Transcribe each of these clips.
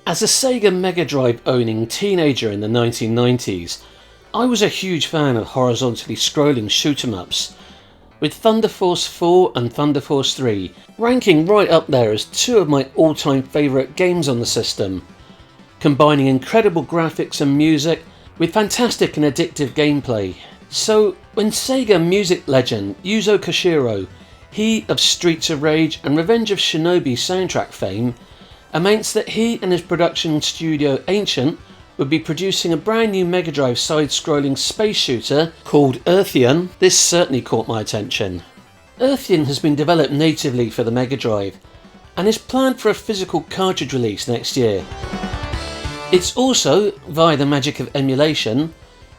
As a Sega Megadrive owning teenager in the 1990s, I was a huge fan of horizontally scrolling shoot-em-ups, with Thunder Force 4 and Thunder Force 3 ranking right up there as two of my all-time favourite games on the system, combining incredible graphics and music with fantastic and addictive gameplay. So when Sega music legend Yuzo Koshiro, he of Streets of Rage and Revenge of Shinobi soundtrack fame, announced that he and his production studio Ancient would be producing a brand new Megadrive side-scrolling space shooter called Earthion, this certainly caught my attention. Earthion has been developed natively for the Megadrive and is planned for a physical cartridge release next year. It's also, via the magic of emulation,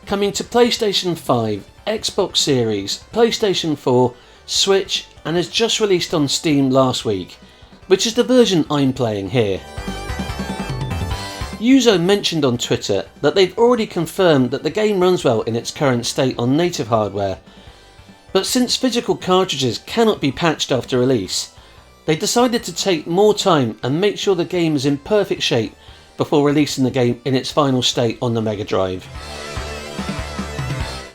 coming to PlayStation 5, Xbox Series, PlayStation 4, Switch, and has just released on Steam last week, which is the version I'm playing here. Yuzo mentioned on Twitter that they've already confirmed that the game runs well in its current state on native hardware, but since physical cartridges cannot be patched after release, they decided to take more time and make sure the game is in perfect shape before releasing the game in its final state on the Mega Drive.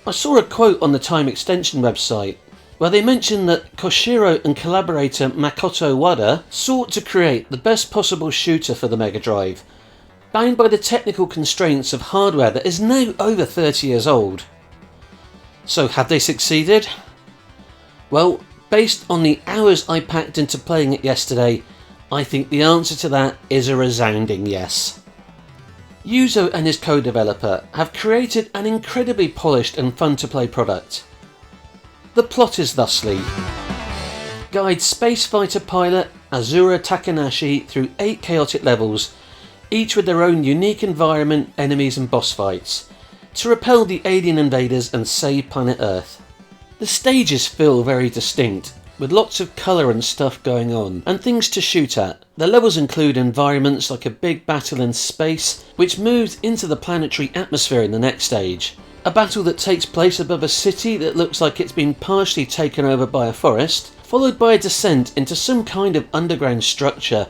I saw a quote on the Time Extension website where they mentioned that Koshiro and collaborator Makoto Wada sought to create the best possible shooter for the Mega Drive, bound by the technical constraints of hardware that is now over 30 years old. So have they succeeded? Well, based on the hours I packed into playing it yesterday, I think the answer to that is a resounding yes. Yuzo and his co-developer have created an incredibly polished and fun to play product. The plot is thusly: guide space fighter pilot Azura Takanashi through 8 chaotic levels, each with their own unique environment, enemies and boss fights, to repel the alien invaders and save planet Earth. The stages feel very distinct, with lots of colour and stuff going on, and things to shoot at. The levels include environments like a big battle in space, which moves into the planetary atmosphere in the next stage. A battle that takes place above a city that looks like it's been partially taken over by a forest, followed by a descent into some kind of underground structure,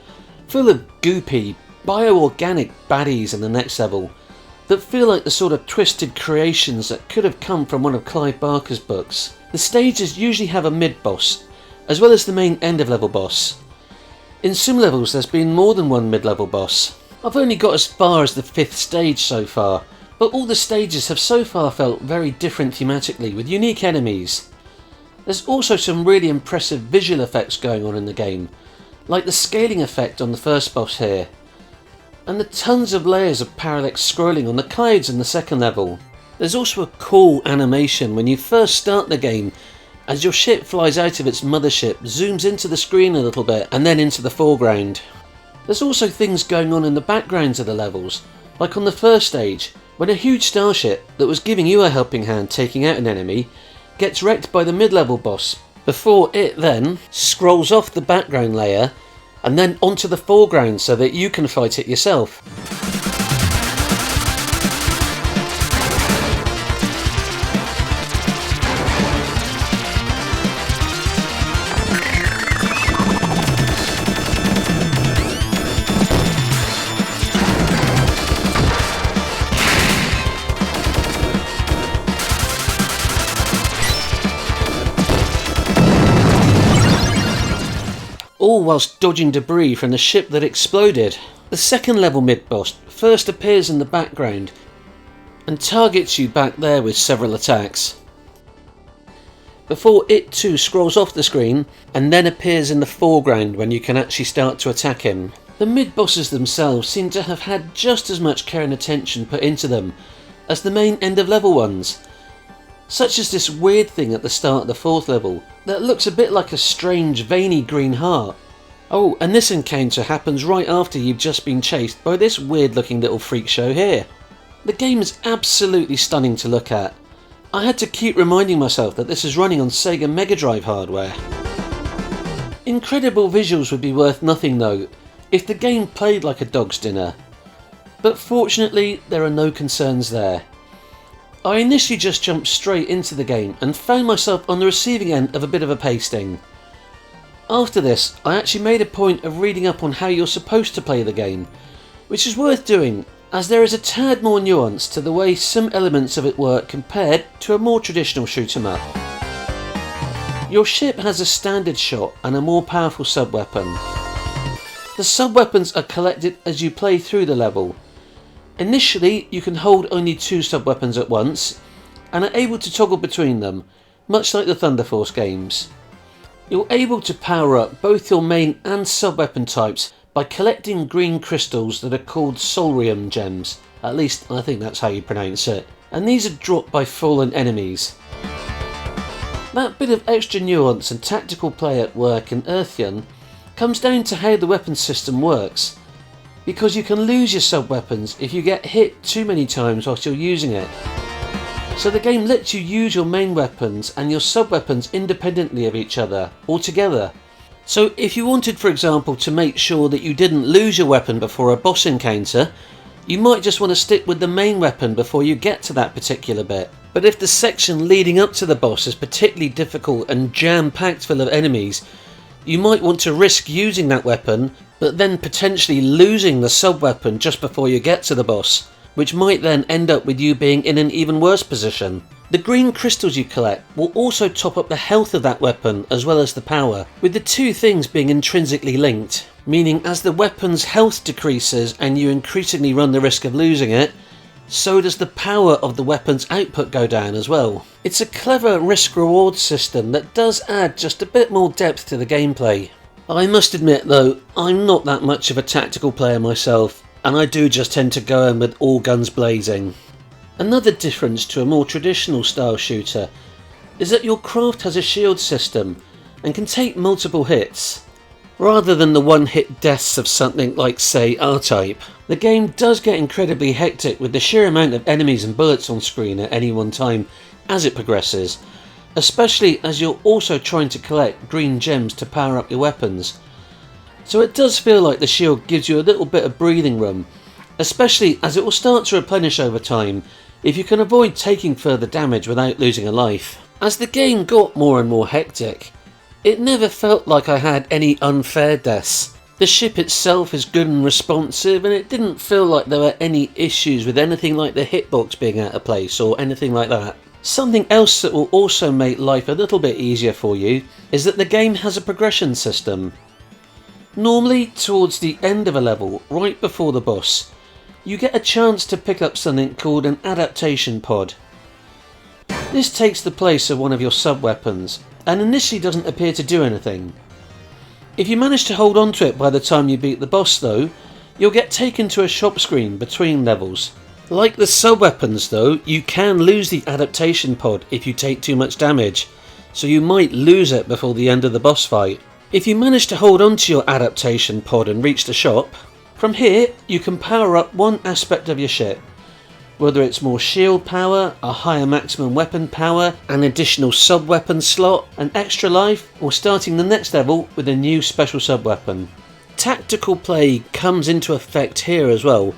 full of goopy, bioorganic baddies in the next level, that feel like the sort of twisted creations that could have come from one of Clive Barker's books. The stages usually have a mid-boss, as well as the main end-of-level boss. In some levels there's been more than one mid-level boss. I've only got as far as the 5th stage so far, but all the stages have so far felt very different thematically, with unique enemies. There's also some really impressive visual effects going on in the game, like the scaling effect on the first boss here, and the tons of layers of parallax scrolling on the clouds in the second level. There's also a cool animation when you first start the game, as your ship flies out of its mothership, zooms into the screen a little bit and then into the foreground. There's also things going on in the backgrounds of the levels, like on the first stage, when a huge starship that was giving you a helping hand taking out an enemy gets wrecked by the mid-level boss, before it then scrolls off the background layer and then onto the foreground so that you can fight it yourself. All whilst dodging debris from the ship that exploded. The second level mid-boss first appears in the background and targets you back there with several attacks, before it too scrolls off the screen and then appears in the foreground when you can actually start to attack him. The mid-bosses themselves seem to have had just as much care and attention put into them as the main end of level ones, such as this weird thing at the start of the 4th level that looks a bit like a strange veiny green heart. Oh, and this encounter happens right after you've just been chased by this weird looking little freak show here. The game is absolutely stunning to look at. I had to keep reminding myself that this is running on Sega Megadrive hardware. Incredible visuals would be worth nothing though if the game played like a dog's dinner, but fortunately there are no concerns there. I initially just jumped straight into the game and found myself on the receiving end of a bit of a pasting. After this, I actually made a point of reading up on how you're supposed to play the game, which is worth doing as there is a tad more nuance to the way some elements of it work compared to a more traditional shoot 'em up. Your ship has a standard shot and a more powerful sub-weapon. The sub-weapons are collected as you play through the level. Initially you can hold only 2 sub-weapons at once and are able to toggle between them, much like the Thunder Force games. You're able to power up both your main and sub-weapon types by collecting green crystals that are called Solarium gems, at least I think that's how you pronounce it, and these are dropped by fallen enemies. That bit of extra nuance and tactical play at work in Earthion comes down to how the weapon system works, because you can lose your sub-weapons if you get hit too many times whilst you're using it. So the game lets you use your main weapons and your sub-weapons independently of each other, or together. So if you wanted, for example, to make sure that you didn't lose your weapon before a boss encounter, you might just want to stick with the main weapon before you get to that particular bit. But if the section leading up to the boss is particularly difficult and jam-packed full of enemies, you might want to risk using that weapon, but then potentially losing the sub-weapon just before you get to the boss, which might then end up with you being in an even worse position. The green crystals you collect will also top up the health of that weapon as well as the power, with the two things being intrinsically linked, meaning as the weapon's health decreases and you increasingly run the risk of losing it, so does the power of the weapon's output go down as well. It's a clever risk-reward system that does add just a bit more depth to the gameplay. I must admit though, I'm not that much of a tactical player myself, and I do just tend to go in with all guns blazing. Another difference to a more traditional style shooter is that your craft has a shield system and can take multiple hits, rather than the one-hit deaths of something like, say, R-Type. The game does get incredibly hectic with the sheer amount of enemies and bullets on screen at any one time as it progresses, especially as you're also trying to collect green gems to power up your weapons. So it does feel like the shield gives you a little bit of breathing room, especially as it will start to replenish over time if you can avoid taking further damage without losing a life. As the game got more and more hectic, it never felt like I had any unfair deaths. The ship itself is good and responsive, and it didn't feel like there were any issues with anything like the hitbox being out of place or anything like that. Something else that will also make life a little bit easier for you is that the game has a progression system. Normally, towards the end of a level, right before the boss, you get a chance to pick up something called an adaptation pod. This takes the place of one of your sub-weapons, and initially doesn't appear to do anything. If you manage to hold on to it by the time you beat the boss though, you'll get taken to a shop screen between levels. Like the sub-weapons though, you can lose the adaptation pod if you take too much damage, so you might lose it before the end of the boss fight. If you manage to hold on to your adaptation pod and reach the shop, from here you can power up one aspect of your ship. Whether it's more shield power, a higher maximum weapon power, an additional sub-weapon slot, an extra life, or starting the next level with a new special sub-weapon. Tactical play comes into effect here as well,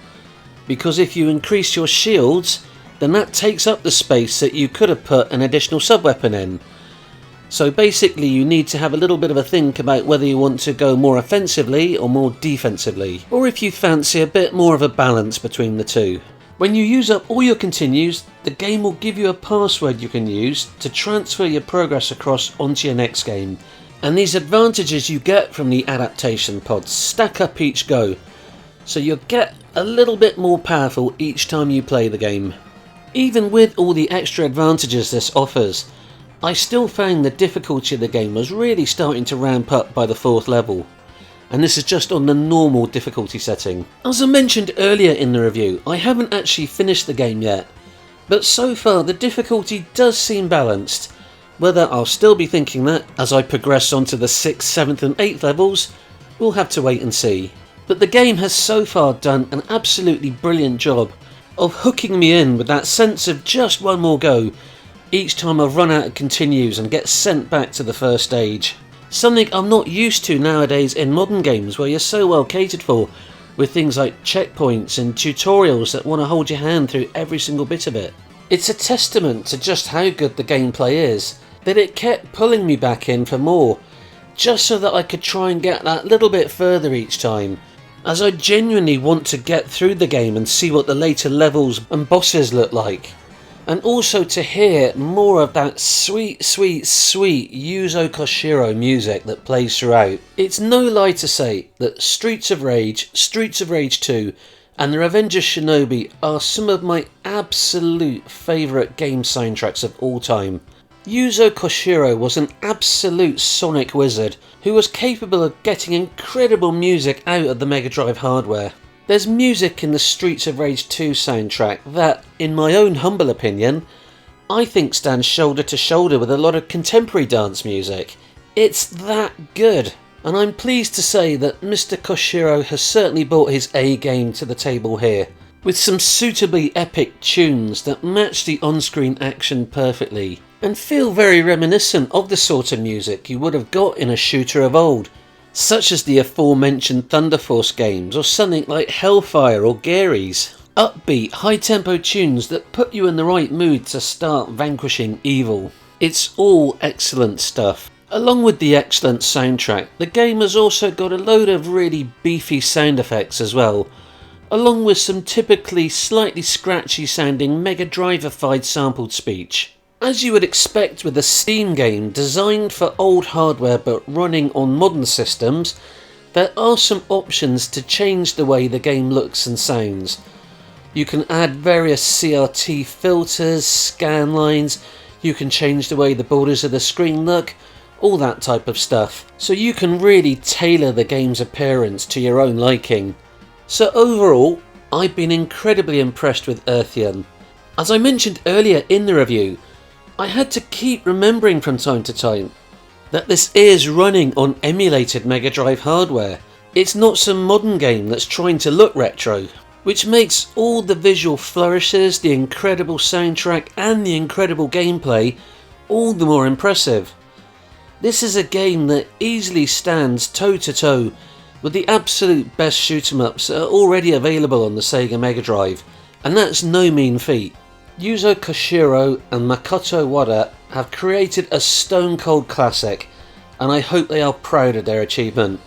because if you increase your shields, then that takes up the space that you could have put an additional sub-weapon in. So basically you need to have a little bit of a think about whether you want to go more offensively or more defensively, or if you fancy a bit more of a balance between the two. When you use up all your continues, the game will give you a password you can use to transfer your progress across onto your next game, and these advantages you get from the adaptation pods stack up each go, so you'll get a little bit more powerful each time you play the game. Even with all the extra advantages this offers, I still found the difficulty of the game was really starting to ramp up by the 4th level. And this is just on the normal difficulty setting. As I mentioned earlier in the review, I haven't actually finished the game yet, but so far the difficulty does seem balanced. Whether I'll still be thinking that as I progress onto the 6th, 7th and 8th levels, we'll have to wait and see. But the game has so far done an absolutely brilliant job of hooking me in with that sense of just one more go each time I've run out of continues and get sent back to the first stage. Something I'm not used to nowadays in modern games where you're so well catered for, with things like checkpoints and tutorials that want to hold your hand through every single bit of it. It's a testament to just how good the gameplay is, that it kept pulling me back in for more, just so that I could try and get that little bit further each time, as I genuinely want to get through the game and see what the later levels and bosses look like. And also to hear more of that sweet, sweet, sweet Yuzo Koshiro music that plays throughout. It's no lie to say that Streets of Rage 2 and The Revenge of Shinobi are some of my absolute favourite game soundtracks of all time. Yuzo Koshiro was an absolute sonic wizard who was capable of getting incredible music out of the Megadrive hardware. There's music in the Streets of Rage 2 soundtrack that, in my own humble opinion, I think stands shoulder to shoulder with a lot of contemporary dance music. It's that good, and I'm pleased to say that Mr. Koshiro has certainly brought his A game to the table here, with some suitably epic tunes that match the on-screen action perfectly, and feel very reminiscent of the sort of music you would have got in a shooter of old, such as the aforementioned Thunder Force games or something like Hellfire or Gary's. Upbeat, high-tempo tunes that put you in the right mood to start vanquishing evil. It's all excellent stuff. Along with the excellent soundtrack, the game has also got a load of really beefy sound effects as well, along with some typically slightly scratchy sounding Mega Drive-ified sampled speech. As you would expect with a Steam game designed for old hardware but running on modern systems, there are some options to change the way the game looks and sounds. You can add various CRT filters, scan lines, you can change the way the borders of the screen look, all that type of stuff. So you can really tailor the game's appearance to your own liking. So overall, I've been incredibly impressed with Earthion. As I mentioned earlier in the review, I had to keep remembering from time to time that this is running on emulated Mega Drive hardware. It's not some modern game that's trying to look retro, which makes all the visual flourishes, the incredible soundtrack and the incredible gameplay all the more impressive. This is a game that easily stands toe to toe with the absolute best shoot 'em ups that are already available on the Sega Mega Drive, and that's no mean feat. Yuzo Koshiro and Makoto Wada have created a stone cold classic, and I hope they are proud of their achievement.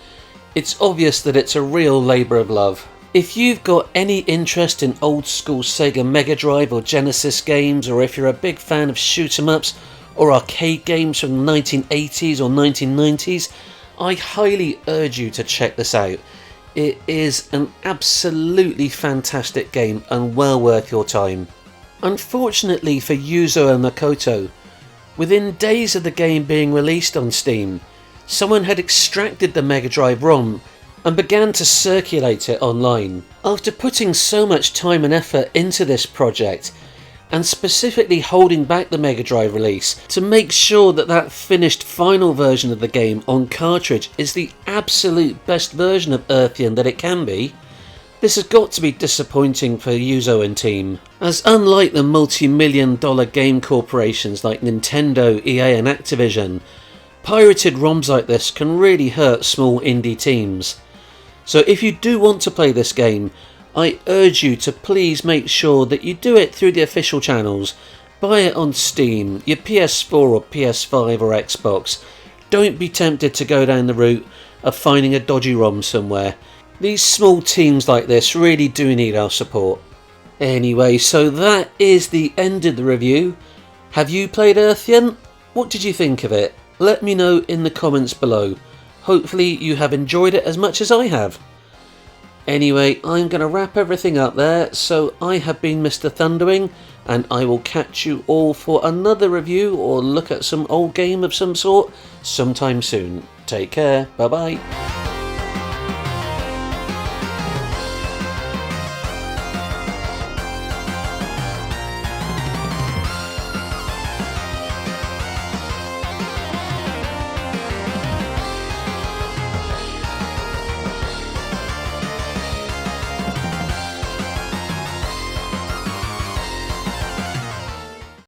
It's obvious that it's a real labour of love. If you've got any interest in old school Sega Mega Drive or Genesis games, or if you're a big fan of shoot 'em ups or arcade games from the 1980s or 1990s, I highly urge you to check this out. It is an absolutely fantastic game and well worth your time. Unfortunately for Yuzo and Makoto, within days of the game being released on Steam, someone had extracted the Mega Drive ROM and began to circulate it online. After putting so much time and effort into this project, and specifically holding back the Mega Drive release to make sure that that finished final version of the game on cartridge is the absolute best version of Earthion that it can be, this has got to be disappointing for Yuzo and team, as unlike the multi-million-dollar game corporations like Nintendo, EA and Activision, pirated ROMs like this can really hurt small indie teams. So if you do want to play this game, I urge you to please make sure that you do it through the official channels. Buy it on Steam, your PS4 or PS5 or Xbox. Don't be tempted to go down the route of finding a dodgy ROM somewhere. These small teams like this really do need our support. Anyway, so that is the end of the review. Have you played Earthion? What did you think of it? Let me know in the comments below. Hopefully you have enjoyed it as much as I have. Anyway, I'm going to wrap everything up there, so I have been Mr. Thunderwing, and I will catch you all for another review or look at some old game of some sort sometime soon. Take care, bye bye.